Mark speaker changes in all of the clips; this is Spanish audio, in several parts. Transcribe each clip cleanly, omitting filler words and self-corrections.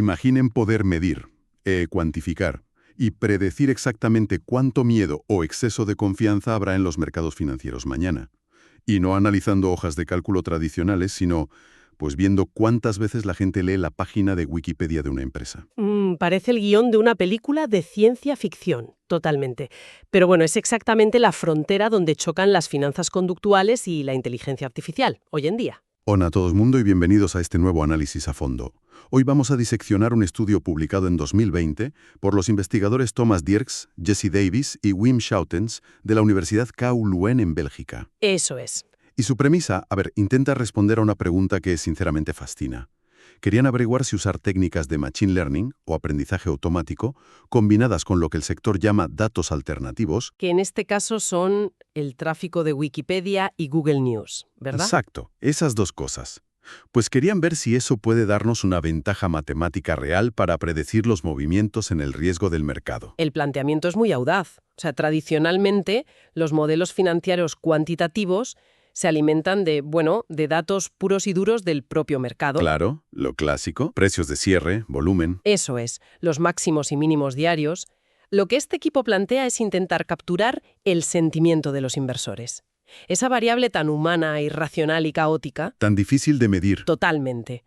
Speaker 1: Imaginen poder medir, cuantificar y predecir exactamente cuánto miedo o exceso de confianza habrá en los mercados financieros mañana. Y no analizando hojas de cálculo tradicionales, sino pues viendo cuántas veces la gente lee la página de Wikipedia de una empresa.
Speaker 2: Parece el guión de una película de ciencia ficción, totalmente. Pero bueno, es exactamente la frontera donde chocan las finanzas conductuales y la inteligencia artificial, hoy en día.
Speaker 1: Hola a todo el mundo y bienvenidos a este nuevo análisis a fondo. Hoy vamos a diseccionar un estudio publicado en 2020 por los investigadores Thomas Dierks, Jesse Davis y Wim Schoutens de la Universidad KU Leuven en Bélgica.
Speaker 2: Eso es.
Speaker 1: Y su premisa, intenta responder a una pregunta que sinceramente fascina. Querían averiguar si usar técnicas de Machine Learning o aprendizaje automático, combinadas con lo que el sector llama datos alternativos,
Speaker 2: Que en este caso son el tráfico de Wikipedia y Google News, ¿verdad?
Speaker 1: Exacto, esas dos cosas. Pues querían ver si eso puede darnos una ventaja matemática real para predecir los movimientos en el riesgo del mercado.
Speaker 2: El planteamiento es muy audaz. O sea, tradicionalmente, los modelos financieros cuantitativos se alimentan de datos puros y duros del propio mercado.
Speaker 1: Claro, lo clásico, precios de cierre, volumen.
Speaker 2: Eso es, los máximos y mínimos diarios. Lo que este equipo plantea es intentar capturar el sentimiento de los inversores. Esa variable tan humana, irracional y caótica.
Speaker 1: Tan difícil de medir.
Speaker 2: Totalmente.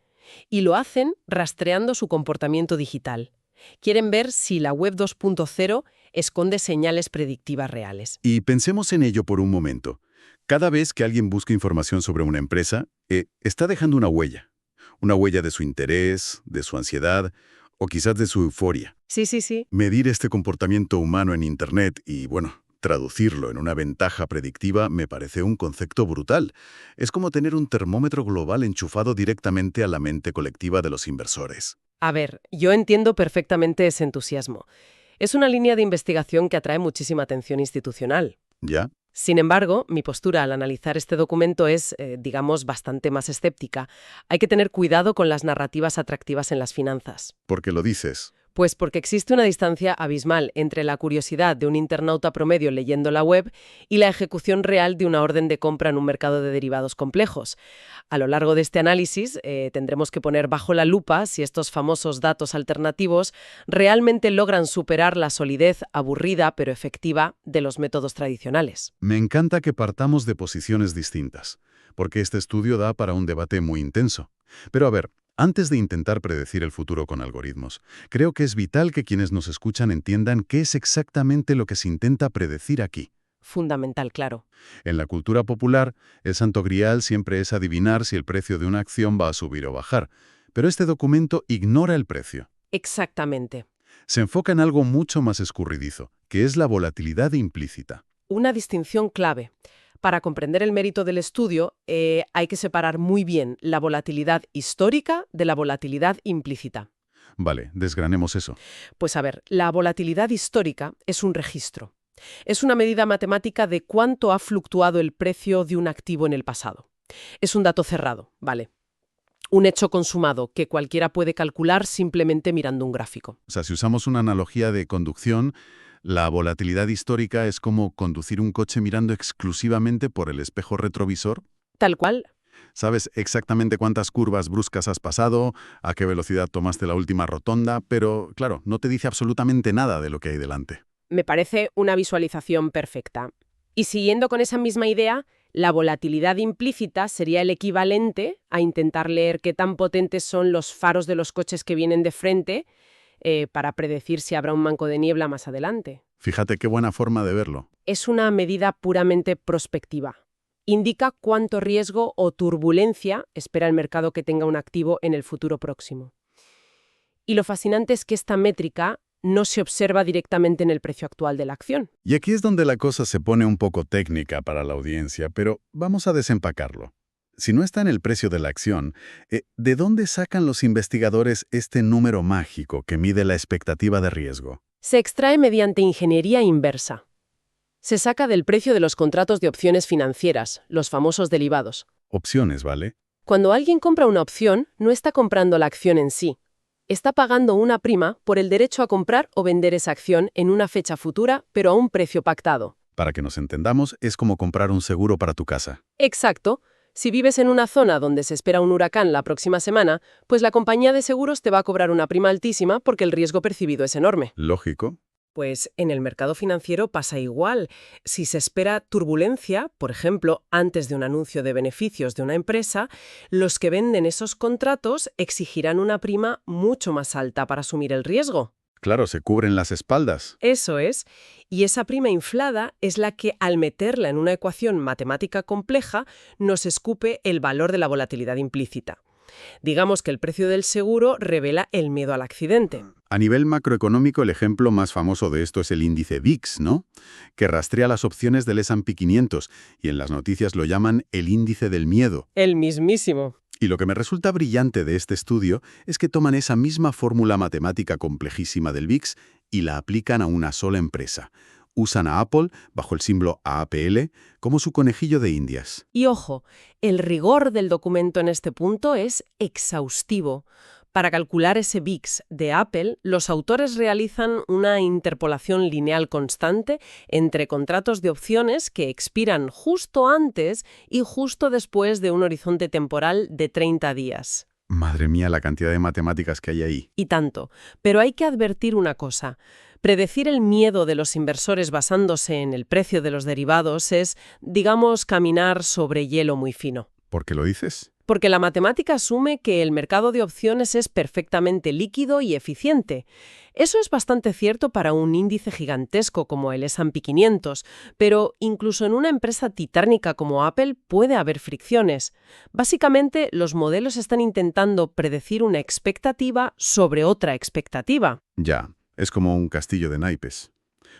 Speaker 2: Y lo hacen rastreando su comportamiento digital. Quieren ver si la web 2.0 esconde señales predictivas reales.
Speaker 1: Y pensemos en ello por un momento. Cada vez que alguien busca información sobre una empresa, está dejando una huella. Una huella de su interés, de su ansiedad o quizás de su euforia.
Speaker 2: Sí.
Speaker 1: Medir este comportamiento humano en Internet y, traducirlo en una ventaja predictiva me parece un concepto brutal. Es como tener un termómetro global enchufado directamente a la mente colectiva de los inversores.
Speaker 2: A ver, yo entiendo perfectamente ese entusiasmo. Es una línea de investigación que atrae muchísima atención institucional.
Speaker 1: ¿Ya?
Speaker 2: Sin embargo, mi postura al analizar este documento es, bastante más escéptica. Hay que tener cuidado con las narrativas atractivas en las finanzas.
Speaker 1: ¿Por qué lo dices?
Speaker 2: Pues porque existe una distancia abismal entre la curiosidad de un internauta promedio leyendo la web y la ejecución real de una orden de compra en un mercado de derivados complejos. A lo largo de este análisis tendremos que poner bajo la lupa si estos famosos datos alternativos realmente logran superar la solidez aburrida pero efectiva de los métodos tradicionales.
Speaker 1: Me encanta que partamos de posiciones distintas, porque este estudio da para un debate muy intenso. Pero antes de intentar predecir el futuro con algoritmos, creo que es vital que quienes nos escuchan entiendan qué es exactamente lo que se intenta predecir aquí.
Speaker 2: Fundamental, claro.
Speaker 1: En la cultura popular, el santo grial siempre es adivinar si el precio de una acción va a subir o bajar, pero este documento ignora el precio.
Speaker 2: Exactamente.
Speaker 1: Se enfoca en algo mucho más escurridizo, que es la volatilidad implícita.
Speaker 2: Una distinción clave. Para comprender el mérito del estudio, hay que separar muy bien la volatilidad histórica de la volatilidad implícita.
Speaker 1: Vale, desgranemos eso.
Speaker 2: Pues la volatilidad histórica es un registro. Es una medida matemática de cuánto ha fluctuado el precio de un activo en el pasado. Es un dato cerrado, ¿vale? Un hecho consumado que cualquiera puede calcular simplemente mirando un gráfico.
Speaker 1: O sea, si usamos una analogía de conducción, la volatilidad histórica es como conducir un coche mirando exclusivamente por el espejo retrovisor.
Speaker 2: Tal cual.
Speaker 1: Sabes exactamente cuántas curvas bruscas has pasado, a qué velocidad tomaste la última rotonda, pero, claro, no te dice absolutamente nada de lo que hay delante.
Speaker 2: Me parece una visualización perfecta. Y siguiendo con esa misma idea, la volatilidad implícita sería el equivalente a intentar leer qué tan potentes son los faros de los coches que vienen de frente para predecir si habrá un manco de niebla más adelante.
Speaker 1: Fíjate qué buena forma de verlo.
Speaker 2: Es una medida puramente prospectiva. Indica cuánto riesgo o turbulencia espera el mercado que tenga un activo en el futuro próximo. Y lo fascinante es que esta métrica no se observa directamente en el precio actual de la acción.
Speaker 1: Y aquí es donde la cosa se pone un poco técnica para la audiencia, pero vamos a desempacarlo. Si no está en el precio de la acción, ¿de dónde sacan los investigadores este número mágico que mide la expectativa de riesgo?
Speaker 2: Se extrae mediante ingeniería inversa. Se saca del precio de los contratos de opciones financieras, los famosos derivados.
Speaker 1: Opciones, ¿vale?
Speaker 2: Cuando alguien compra una opción, no está comprando la acción en sí. Está pagando una prima por el derecho a comprar o vender esa acción en una fecha futura, pero a un precio pactado.
Speaker 1: Para que nos entendamos, es como comprar un seguro para tu casa.
Speaker 2: Exacto. Si vives en una zona donde se espera un huracán la próxima semana, pues la compañía de seguros te va a cobrar una prima altísima porque el riesgo percibido es enorme.
Speaker 1: Lógico.
Speaker 2: Pues en el mercado financiero pasa igual. Si se espera turbulencia, por ejemplo, antes de un anuncio de beneficios de una empresa, los que venden esos contratos exigirán una prima mucho más alta para asumir el riesgo.
Speaker 1: Claro, se cubren las espaldas.
Speaker 2: Eso es. Y esa prima inflada es la que, al meterla en una ecuación matemática compleja, nos escupe el valor de la volatilidad implícita. Digamos que el precio del seguro revela el miedo al accidente.
Speaker 1: A nivel macroeconómico, el ejemplo más famoso de esto es el índice VIX, ¿no? Que rastrea las opciones del S&P 500 y en las noticias lo llaman el índice del miedo.
Speaker 2: El mismísimo.
Speaker 1: Y lo que me resulta brillante de este estudio es que toman esa misma fórmula matemática complejísima del VIX y la aplican a una sola empresa. Usan a Apple, bajo el símbolo AAPL, como su conejillo de Indias.
Speaker 2: Y ojo, el rigor del documento en este punto es exhaustivo. Para calcular ese VIX de Apple, los autores realizan una interpolación lineal constante entre contratos de opciones que expiran justo antes y justo después de un horizonte temporal de 30 días.
Speaker 1: Madre mía, la cantidad de matemáticas que hay ahí.
Speaker 2: Y tanto. Pero hay que advertir una cosa. Predecir el miedo de los inversores basándose en el precio de los derivados es, digamos, caminar sobre hielo muy fino.
Speaker 1: ¿Por qué lo dices?
Speaker 2: Porque la matemática asume que el mercado de opciones es perfectamente líquido y eficiente. Eso es bastante cierto para un índice gigantesco como el S&P 500, pero incluso en una empresa titánica como Apple puede haber fricciones. Básicamente, los modelos están intentando predecir una expectativa sobre otra expectativa.
Speaker 1: Ya, es como un castillo de naipes.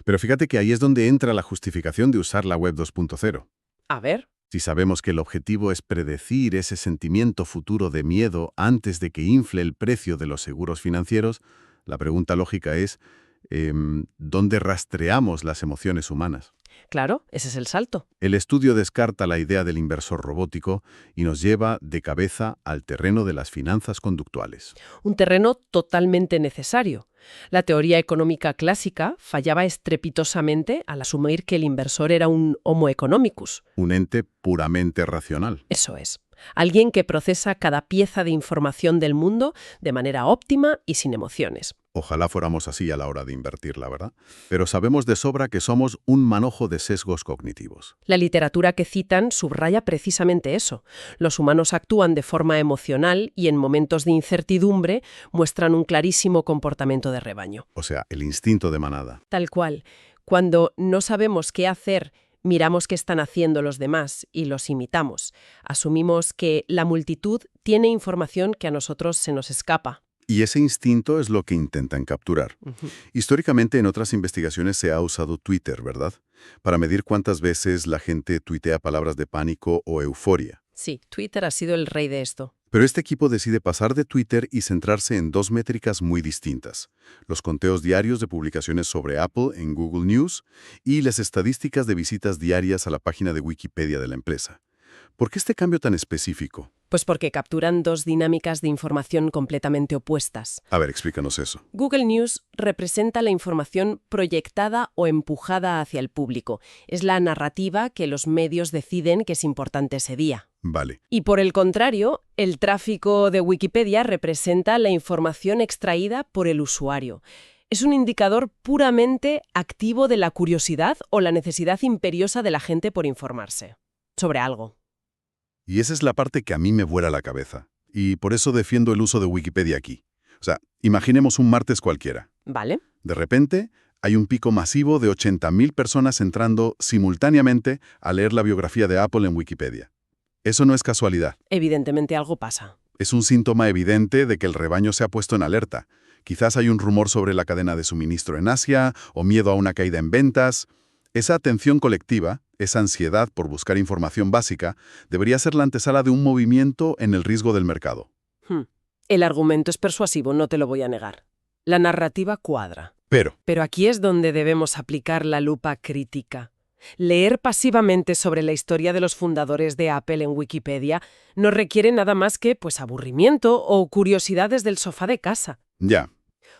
Speaker 1: Pero fíjate que ahí es donde entra la justificación de usar la web 2.0.
Speaker 2: A ver.
Speaker 1: Si sabemos que el objetivo es predecir ese sentimiento futuro de miedo antes de que infle el precio de los seguros financieros, la pregunta lógica es, ¿dónde rastreamos las emociones humanas?
Speaker 2: Claro, ese es el salto.
Speaker 1: El estudio descarta la idea del inversor robótico y nos lleva de cabeza al terreno de las finanzas conductuales.
Speaker 2: Un terreno totalmente necesario. La teoría económica clásica fallaba estrepitosamente al asumir que el inversor era un homo economicus.
Speaker 1: Un ente puramente racional.
Speaker 2: Eso es. Alguien que procesa cada pieza de información del mundo de manera óptima y sin emociones.
Speaker 1: Ojalá fuéramos así a la hora de invertir, la verdad. Pero sabemos de sobra que somos un manojo de sesgos cognitivos.
Speaker 2: La literatura que citan subraya precisamente eso. Los humanos actúan de forma emocional y en momentos de incertidumbre muestran un clarísimo comportamiento de rebaño.
Speaker 1: O sea, el instinto de manada.
Speaker 2: Tal cual. Cuando no sabemos qué hacer, miramos qué están haciendo los demás y los imitamos. Asumimos que la multitud tiene información que a nosotros se nos escapa.
Speaker 1: Y ese instinto es lo que intentan capturar. Históricamente, en otras investigaciones se ha usado Twitter, ¿verdad? Para medir cuántas veces la gente tuitea palabras de pánico o euforia.
Speaker 2: Sí, Twitter ha sido el rey de esto.
Speaker 1: Pero este equipo decide pasar de Twitter y centrarse en dos métricas muy distintas: los conteos diarios de publicaciones sobre Apple en Google News y las estadísticas de visitas diarias a la página de Wikipedia de la empresa. ¿Por qué este cambio tan específico?
Speaker 2: Pues porque capturan dos dinámicas de información completamente opuestas.
Speaker 1: A ver, explícanos eso.
Speaker 2: Google News representa la información proyectada o empujada hacia el público. Es la narrativa que los medios deciden que es importante ese día.
Speaker 1: Vale.
Speaker 2: Y por el contrario, el tráfico de Wikipedia representa la información extraída por el usuario. Es un indicador puramente activo de la curiosidad o la necesidad imperiosa de la gente por informarse sobre algo.
Speaker 1: Y esa es la parte que a mí me vuela la cabeza. Y por eso defiendo el uso de Wikipedia aquí. O sea, imaginemos un martes cualquiera.
Speaker 2: ¿Vale?
Speaker 1: De repente, hay un pico masivo de 80.000 personas entrando simultáneamente a leer la biografía de Apple en Wikipedia. Eso no es casualidad.
Speaker 2: Evidentemente algo pasa.
Speaker 1: Es un síntoma evidente de que el rebaño se ha puesto en alerta. Quizás hay un rumor sobre la cadena de suministro en Asia o miedo a una caída en ventas. Esa atención colectiva, esa ansiedad por buscar información básica, debería ser la antesala de un movimiento en el riesgo del mercado.
Speaker 2: El argumento es persuasivo, no te lo voy a negar. La narrativa cuadra.
Speaker 1: Pero
Speaker 2: aquí es donde debemos aplicar la lupa crítica. Leer pasivamente sobre la historia de los fundadores de Apple en Wikipedia no requiere nada más que, aburrimiento o curiosidades del sofá de casa.
Speaker 1: ya.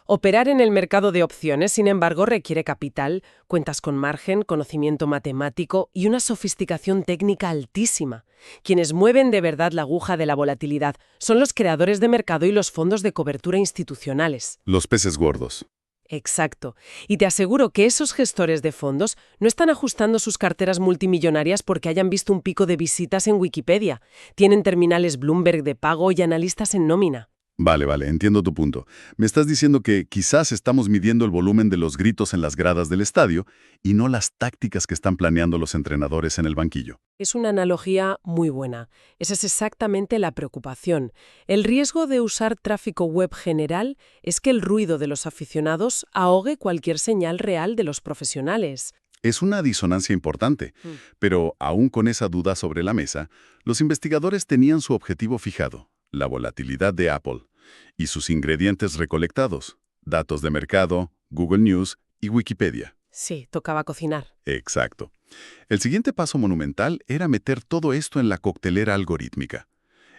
Speaker 2: Operar en el mercado de opciones, sin embargo, requiere capital, cuentas con margen, conocimiento matemático y una sofisticación técnica altísima. Quienes mueven de verdad la aguja de la volatilidad son los creadores de mercado y los fondos de cobertura institucionales.
Speaker 1: Los peces gordos.
Speaker 2: Exacto. Y te aseguro que esos gestores de fondos no están ajustando sus carteras multimillonarias porque hayan visto un pico de visitas en Wikipedia. Tienen terminales Bloomberg de pago y analistas en nómina.
Speaker 1: Vale, entiendo tu punto. Me estás diciendo que quizás estamos midiendo el volumen de los gritos en las gradas del estadio y no las tácticas que están planeando los entrenadores en el banquillo.
Speaker 2: Es una analogía muy buena. Esa es exactamente la preocupación. El riesgo de usar tráfico web general es que el ruido de los aficionados ahogue cualquier señal real de los profesionales.
Speaker 1: Es una disonancia importante, pero aún con esa duda sobre la mesa, los investigadores tenían su objetivo fijado: la volatilidad de Apple, y sus ingredientes recolectados: datos de mercado, Google News y Wikipedia.
Speaker 2: Sí, tocaba cocinar.
Speaker 1: Exacto. El siguiente paso monumental era meter todo esto en la coctelera algorítmica.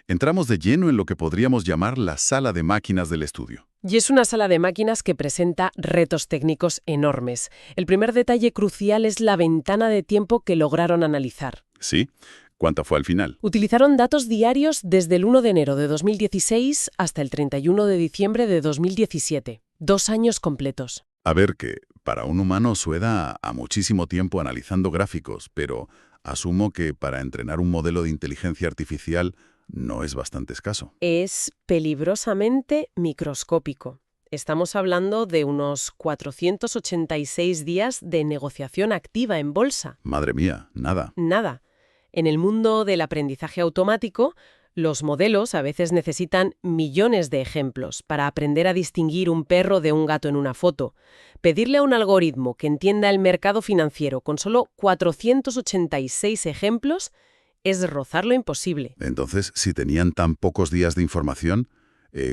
Speaker 1: Entramos de lleno en lo que podríamos llamar la sala de máquinas del estudio.
Speaker 2: Y es una sala de máquinas que presenta retos técnicos enormes. El primer detalle crucial es la ventana de tiempo que lograron analizar.
Speaker 1: ¿Sí? ¿Cuánta fue al final?
Speaker 2: Utilizaron datos diarios desde el 1 de enero de 2016 hasta el 31 de diciembre de 2017. 2 años completos.
Speaker 1: A ver, que para un humano suena a muchísimo tiempo analizando gráficos, pero asumo que para entrenar un modelo de inteligencia artificial no es bastante escaso.
Speaker 2: Es peligrosamente microscópico. Estamos hablando de unos 486 días de negociación activa en bolsa.
Speaker 1: Madre mía, nada.
Speaker 2: Nada. En el mundo del aprendizaje automático, los modelos a veces necesitan millones de ejemplos para aprender a distinguir un perro de un gato en una foto. Pedirle a un algoritmo que entienda el mercado financiero con solo 486 ejemplos es rozar lo imposible.
Speaker 1: Entonces, si tenían tan pocos días de información,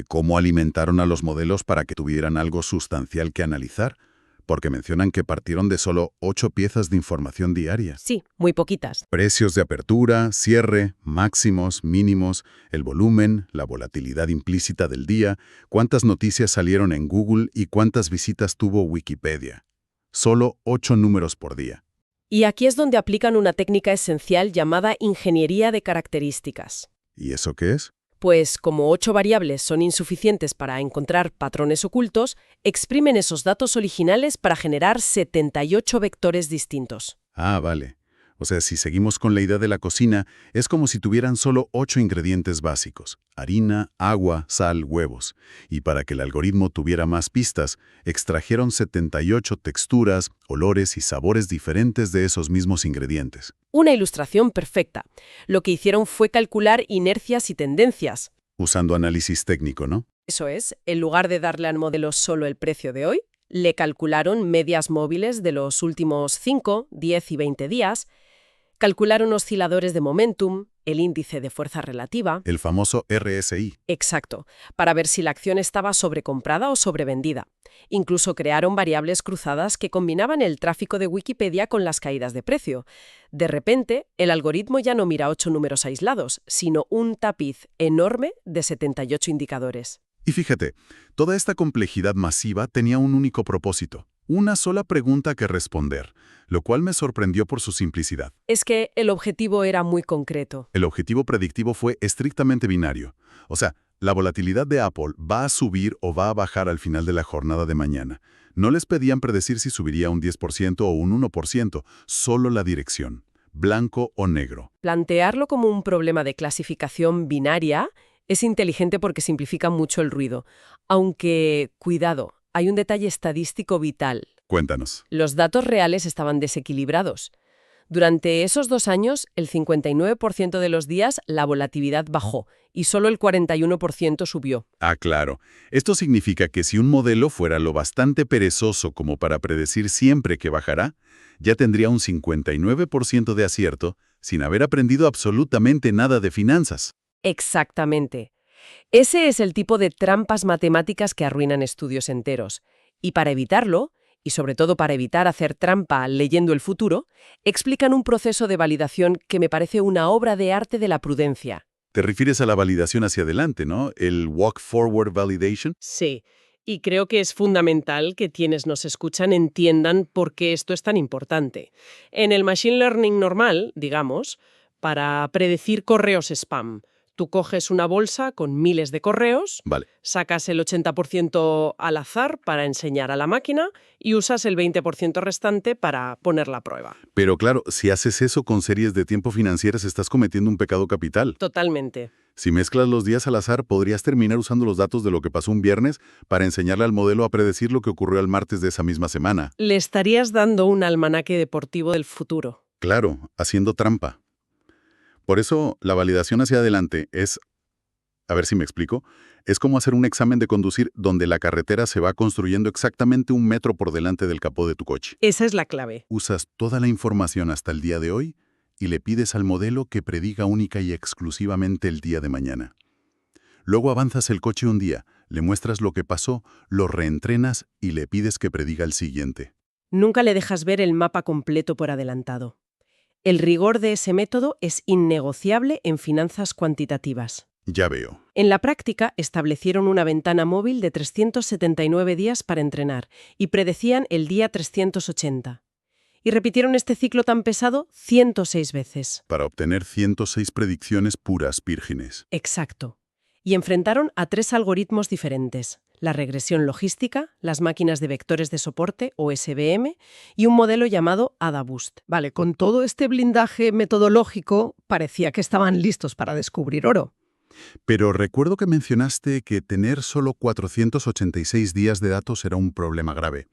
Speaker 1: ¿cómo alimentaron a los modelos para que tuvieran algo sustancial que analizar? Porque mencionan que partieron de solo 8 piezas de información diaria.
Speaker 2: Sí, muy poquitas.
Speaker 1: Precios de apertura, cierre, máximos, mínimos, el volumen, la volatilidad implícita del día, cuántas noticias salieron en Google y cuántas visitas tuvo Wikipedia. Solo 8 números por día.
Speaker 2: Y aquí es donde aplican una técnica esencial llamada ingeniería de características.
Speaker 1: ¿Y eso qué es?
Speaker 2: Pues como 8 variables son insuficientes para encontrar patrones ocultos, exprimen esos datos originales para generar 78 vectores distintos.
Speaker 1: Ah, vale. O sea, si seguimos con la idea de la cocina, es como si tuvieran solo 8 ingredientes básicos: harina, agua, sal, huevos. Y para que el algoritmo tuviera más pistas, extrajeron 78 texturas, olores y sabores diferentes de esos mismos ingredientes.
Speaker 2: Una ilustración perfecta. Lo que hicieron fue calcular inercias y tendencias.
Speaker 1: Usando análisis técnico, ¿no?
Speaker 2: Eso es, en lugar de darle al modelo solo el precio de hoy, le calcularon medias móviles de los últimos 5, 10 y 20 días, calcularon osciladores de momentum, el índice de fuerza relativa.
Speaker 1: El famoso RSI.
Speaker 2: Exacto, para ver si la acción estaba sobrecomprada o sobrevendida. Incluso crearon variables cruzadas que combinaban el tráfico de Wikipedia con las caídas de precio. De repente, el algoritmo ya no mira 8 números aislados, sino un tapiz enorme de 78 indicadores.
Speaker 1: Y fíjate, toda esta complejidad masiva tenía un único propósito: una sola pregunta que responder, lo cual me sorprendió por su simplicidad.
Speaker 2: Es que el objetivo era muy concreto.
Speaker 1: El objetivo predictivo fue estrictamente binario. O sea, la volatilidad de Apple va a subir o va a bajar al final de la jornada de mañana. No les pedían predecir si subiría un 10% o un 1%, solo la dirección, blanco o negro.
Speaker 2: Plantearlo como un problema de clasificación binaria es inteligente porque simplifica mucho el ruido. Aunque, cuidado, hay un detalle estadístico vital.
Speaker 1: Cuéntanos.
Speaker 2: Los datos reales estaban desequilibrados. Durante esos 2 años, el 59% de los días la volatilidad bajó y solo el 41% subió.
Speaker 1: Ah, claro. Esto significa que si un modelo fuera lo bastante perezoso como para predecir siempre que bajará, ya tendría un 59% de acierto sin haber aprendido absolutamente nada de finanzas.
Speaker 2: Exactamente. Ese es el tipo de trampas matemáticas que arruinan estudios enteros. Y para evitarlo, y sobre todo para evitar hacer trampa leyendo el futuro, explican un proceso de validación que me parece una obra de arte de la prudencia.
Speaker 1: Te refieres a la validación hacia adelante, ¿no? El walk forward validation.
Speaker 2: Sí, Y creo que es fundamental que quienes nos escuchan entiendan por qué esto es tan importante. En el Machine Learning normal, digamos, para predecir correos spam, tú coges una bolsa con miles de correos,
Speaker 1: Vale.
Speaker 2: sacas el 80% al azar para enseñar a la máquina y usas el 20% restante para ponerla a prueba.
Speaker 1: Pero claro, si haces eso con series de tiempo financieras, estás cometiendo un pecado capital.
Speaker 2: Totalmente.
Speaker 1: Si mezclas los días al azar, podrías terminar usando los datos de lo que pasó un viernes para enseñarle al modelo a predecir lo que ocurrió el martes de esa misma semana.
Speaker 2: Le estarías dando un almanaque deportivo del futuro.
Speaker 1: Claro, haciendo trampa. Por eso, la validación hacia adelante es, a ver si me explico, es como hacer un examen de conducir donde la carretera se va construyendo exactamente 1 metro por delante del capó de tu coche.
Speaker 2: Esa es la clave.
Speaker 1: Usas toda la información hasta el día de hoy y le pides al modelo que prediga única y exclusivamente el día de mañana. Luego avanzas el coche un día, le muestras lo que pasó, lo reentrenas y le pides que prediga el siguiente.
Speaker 2: Nunca le dejas ver el mapa completo por adelantado. El rigor de ese método es innegociable en finanzas cuantitativas.
Speaker 1: Ya veo.
Speaker 2: En la práctica, establecieron una ventana móvil de 379 días para entrenar y predecían el día 380. Y repitieron este ciclo tan pesado 106 veces.
Speaker 1: Para obtener 106 predicciones puras, vírgenes.
Speaker 2: Exacto. Y enfrentaron a 3 algoritmos diferentes: la regresión logística, las máquinas de vectores de soporte, o SVM, y un modelo llamado AdaBoost.
Speaker 3: Vale, con todo este blindaje metodológico, parecía que estaban listos para descubrir oro.
Speaker 1: Pero recuerdo que mencionaste que tener solo 486 días de datos era un problema grave.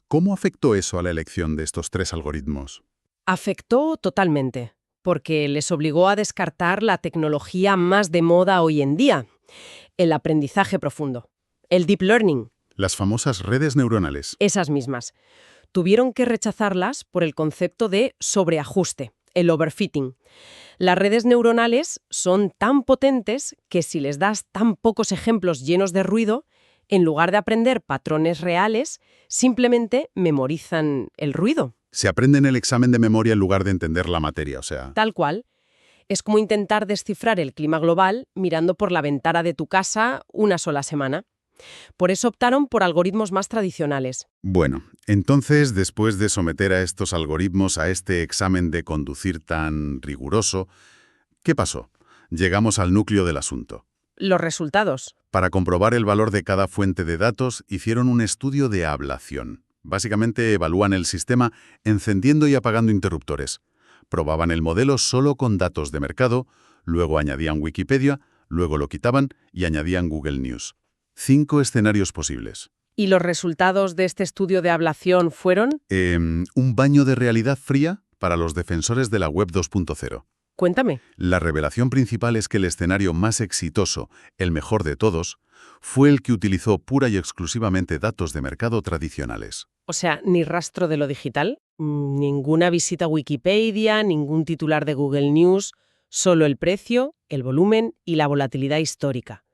Speaker 1: ¿Cómo afectó eso a la elección de estos 3 algoritmos?
Speaker 2: Afectó totalmente, porque les obligó a descartar la tecnología más de moda hoy en día: el aprendizaje profundo, el deep learning,
Speaker 1: Las famosas redes neuronales.
Speaker 2: esas mismas. Tuvieron que rechazarlas por el concepto de sobreajuste, el overfitting. Las redes neuronales son tan potentes que si les das tan pocos ejemplos llenos de ruido, en lugar de aprender patrones reales, simplemente memorizan el ruido.
Speaker 1: Se aprende en el examen de memoria en lugar de entender la materia, o sea...
Speaker 2: Tal cual. Es como intentar descifrar el clima global mirando por la ventana de tu casa una sola semana. Por eso optaron por algoritmos más tradicionales.
Speaker 1: Bueno, entonces, después de someter a estos algoritmos a este examen de conducir tan riguroso, ¿qué pasó? Llegamos al núcleo del asunto.
Speaker 2: Los resultados.
Speaker 1: Para comprobar el valor de cada fuente de datos, hicieron un estudio de ablación. Básicamente evalúan el sistema encendiendo y apagando interruptores. Probaban el modelo solo con datos de mercado, luego añadían Wikipedia, luego lo quitaban y añadían Google News. 5 escenarios posibles.
Speaker 2: ¿Y los resultados de este estudio de ablación fueron?
Speaker 1: Un baño de realidad fría para los defensores de la Web 2.0.
Speaker 2: Cuéntame.
Speaker 1: La revelación principal es que el escenario más exitoso, el mejor de todos, fue el que utilizó pura y exclusivamente datos de mercado tradicionales.
Speaker 2: O sea, ni rastro de lo digital, ninguna visita a Wikipedia, ningún titular de Google News, solo el precio, el volumen y la volatilidad histórica.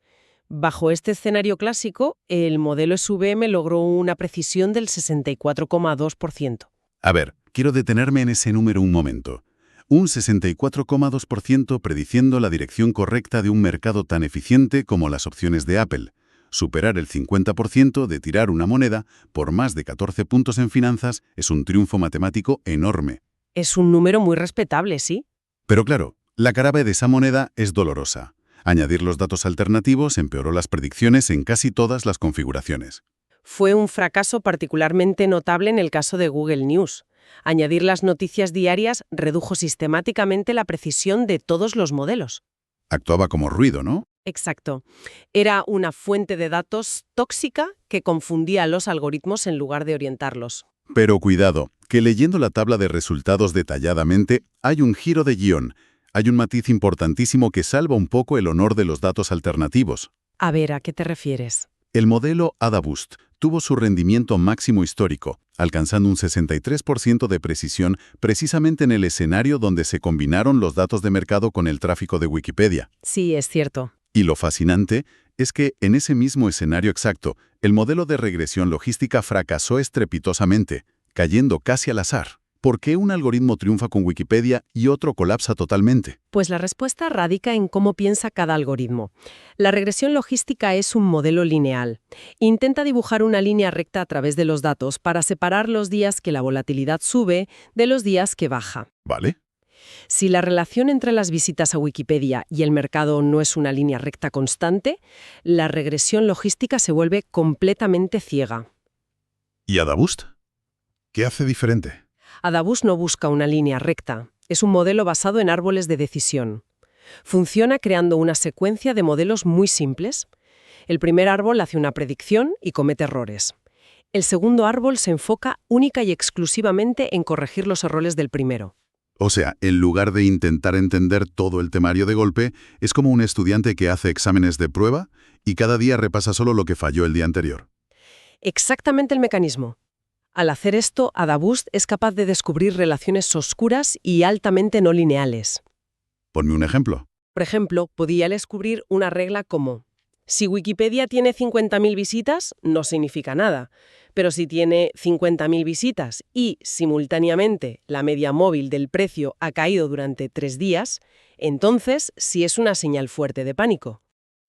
Speaker 2: Bajo este escenario clásico, el modelo SVM logró una precisión del 64,2%.
Speaker 1: A ver, quiero detenerme en ese número un momento. Un 64,2% prediciendo la dirección correcta de un mercado tan eficiente como las opciones de Apple. Superar el 50% de tirar una moneda por más de 14 puntos en finanzas es un triunfo matemático enorme.
Speaker 2: Es un número muy respetable, ¿sí?
Speaker 1: Pero claro, la cara B de esa moneda es dolorosa. Añadir los datos alternativos empeoró las predicciones en casi todas las configuraciones.
Speaker 2: Fue un fracaso particularmente notable en el caso de Google News. Añadir las noticias diarias redujo sistemáticamente la precisión de todos los modelos.
Speaker 1: Actuaba como ruido, ¿no?
Speaker 2: Exacto. Era una fuente de datos tóxica que confundía a los algoritmos en lugar de orientarlos.
Speaker 1: Pero cuidado, que leyendo la tabla de resultados detalladamente, hay un giro de guión. Hay un matiz importantísimo que salva un poco el honor de los datos alternativos.
Speaker 2: A ver, ¿a qué te refieres?
Speaker 1: El modelo AdaBoost tuvo su rendimiento máximo histórico, alcanzando un 63% de precisión precisamente en el escenario donde se combinaron los datos de mercado con el tráfico de Wikipedia.
Speaker 2: Sí, es cierto.
Speaker 1: Y lo fascinante es que en ese mismo escenario exacto, el modelo de regresión logística fracasó estrepitosamente, cayendo casi al azar. ¿Por qué un algoritmo triunfa con Wikipedia y otro colapsa totalmente?
Speaker 2: Pues la respuesta radica en cómo piensa cada algoritmo. La regresión logística es un modelo lineal. Intenta dibujar una línea recta a través de los datos para separar los días que la volatilidad sube de los días que baja.
Speaker 1: ¿Vale?
Speaker 2: Si la relación entre las visitas a Wikipedia y el mercado no es una línea recta constante, la regresión logística se vuelve completamente ciega.
Speaker 1: ¿Y Adaboost? ¿Qué hace diferente?
Speaker 2: Adaboost no busca una línea recta. Es un modelo basado en árboles de decisión. Funciona creando una secuencia de modelos muy simples. El primer árbol hace una predicción y comete errores. El segundo árbol se enfoca única y exclusivamente en corregir los errores del primero.
Speaker 1: O sea, en lugar de intentar entender todo el temario de golpe, es como un estudiante que hace exámenes de prueba y cada día repasa solo lo que falló el día anterior.
Speaker 2: Exactamente el mecanismo. Al hacer esto, Adaboost es capaz de descubrir relaciones oscuras y altamente no lineales.
Speaker 1: Ponme un ejemplo.
Speaker 2: Por ejemplo, podía descubrir una regla como: si Wikipedia tiene 50.000 visitas, no significa nada. Pero si tiene 50.000 visitas y, simultáneamente, la media móvil del precio ha caído durante 3 días, entonces sí es una señal fuerte de pánico.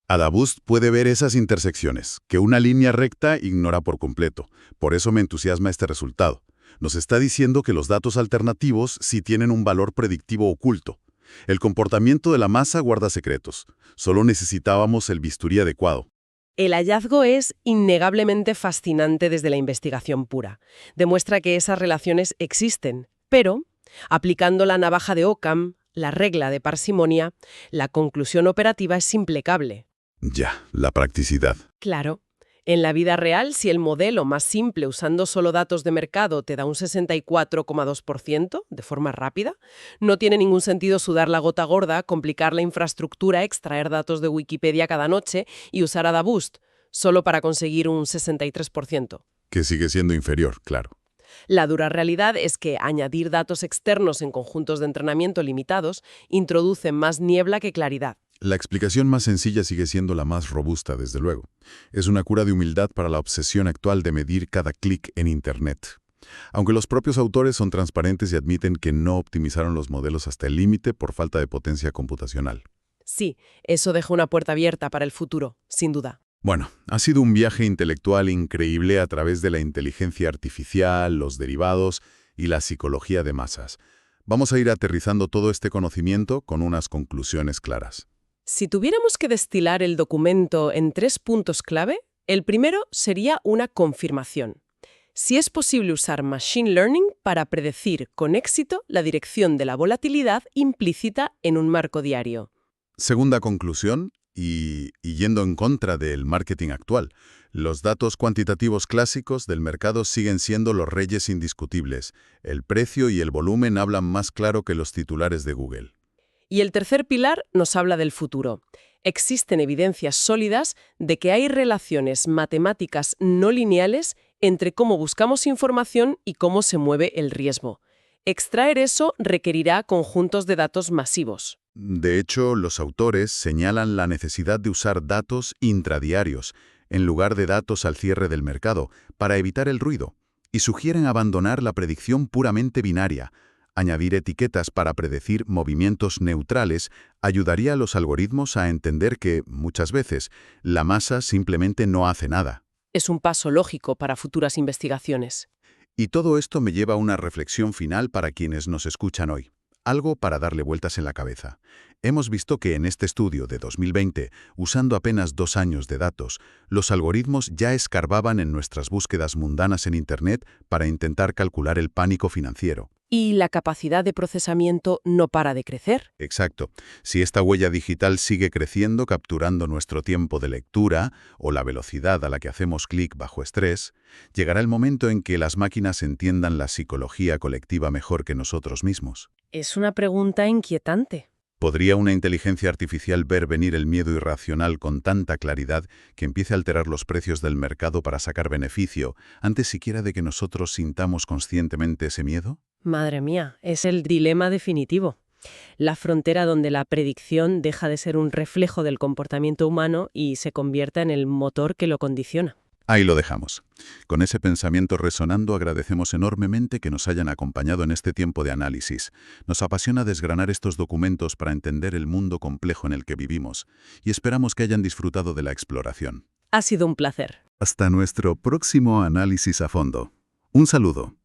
Speaker 1: Adaboost puede ver esas intersecciones, que una línea recta ignora por completo. Por eso me entusiasma este resultado. Nos está diciendo que los datos alternativos sí tienen un valor predictivo oculto. El comportamiento de la masa guarda secretos. Solo necesitábamos el bisturí adecuado.
Speaker 2: El hallazgo es innegablemente fascinante desde la investigación pura. Demuestra que esas relaciones existen, pero, aplicando la navaja de Occam, la regla de parsimonia, la conclusión operativa es implacable.
Speaker 1: Ya, la practicidad.
Speaker 2: Claro. En la vida real, si el modelo más simple usando solo datos de mercado te da un 64,2% de forma rápida, no tiene ningún sentido sudar la gota gorda, complicar la infraestructura, extraer datos de Wikipedia cada noche y usar Adaboost, solo para conseguir un 63%.
Speaker 1: Que sigue siendo inferior, claro.
Speaker 2: La dura realidad es que añadir datos externos en conjuntos de entrenamiento limitados introduce más niebla que claridad.
Speaker 1: La explicación más sencilla sigue siendo la más robusta, desde luego. Es una cura de humildad para la obsesión actual de medir cada clic en Internet. Aunque los propios autores son transparentes y admiten que no optimizaron los modelos hasta el límite por falta de potencia computacional.
Speaker 2: Sí, eso deja una puerta abierta para el futuro, sin duda.
Speaker 1: Bueno, ha sido un viaje intelectual increíble a través de la inteligencia artificial, los derivados y la psicología de masas. Vamos a ir aterrizando todo este conocimiento con unas conclusiones claras.
Speaker 2: Si tuviéramos que destilar el documento en 3 puntos clave, el primero sería una confirmación. Si es posible usar Machine Learning para predecir con éxito la dirección de la volatilidad implícita en un marco diario.
Speaker 1: Segunda conclusión, y yendo en contra del marketing actual, los datos cuantitativos clásicos del mercado siguen siendo los reyes indiscutibles. El precio y el volumen hablan más claro que los titulares de Google.
Speaker 2: Y el tercer pilar nos habla del futuro. Existen evidencias sólidas de que hay relaciones matemáticas no lineales entre cómo buscamos información y cómo se mueve el riesgo. Extraer eso requerirá conjuntos de datos masivos.
Speaker 1: De hecho, los autores señalan la necesidad de usar datos intradiarios en lugar de datos al cierre del mercado para evitar el ruido, y sugieren abandonar la predicción puramente binaria. Añadir etiquetas para predecir movimientos neutrales ayudaría a los algoritmos a entender que, muchas veces, la masa simplemente no hace nada.
Speaker 2: Es un paso lógico para futuras investigaciones.
Speaker 1: Y todo esto me lleva a una reflexión final para quienes nos escuchan hoy. Algo para darle vueltas en la cabeza. Hemos visto que en este estudio de 2020, usando apenas 2 años de datos, los algoritmos ya escarbaban en nuestras búsquedas mundanas en Internet para intentar calcular el pánico financiero.
Speaker 2: Y la capacidad de procesamiento no para de crecer.
Speaker 1: Exacto. Si esta huella digital sigue creciendo capturando nuestro tiempo de lectura o la velocidad a la que hacemos clic bajo estrés, llegará el momento en que las máquinas entiendan la psicología colectiva mejor que nosotros mismos.
Speaker 2: Es una pregunta inquietante.
Speaker 1: ¿Podría una inteligencia artificial ver venir el miedo irracional con tanta claridad que empiece a alterar los precios del mercado para sacar beneficio antes siquiera de que nosotros sintamos conscientemente ese miedo?
Speaker 2: Madre mía, es el dilema definitivo. La frontera donde la predicción deja de ser un reflejo del comportamiento humano y se convierta en el motor que lo condiciona.
Speaker 1: Ahí lo dejamos. Con ese pensamiento resonando, agradecemos enormemente que nos hayan acompañado en este tiempo de análisis. Nos apasiona desgranar estos documentos para entender el mundo complejo en el que vivimos, y esperamos que hayan disfrutado de la exploración.
Speaker 2: Ha sido un placer.
Speaker 1: Hasta nuestro próximo análisis a fondo. Un saludo.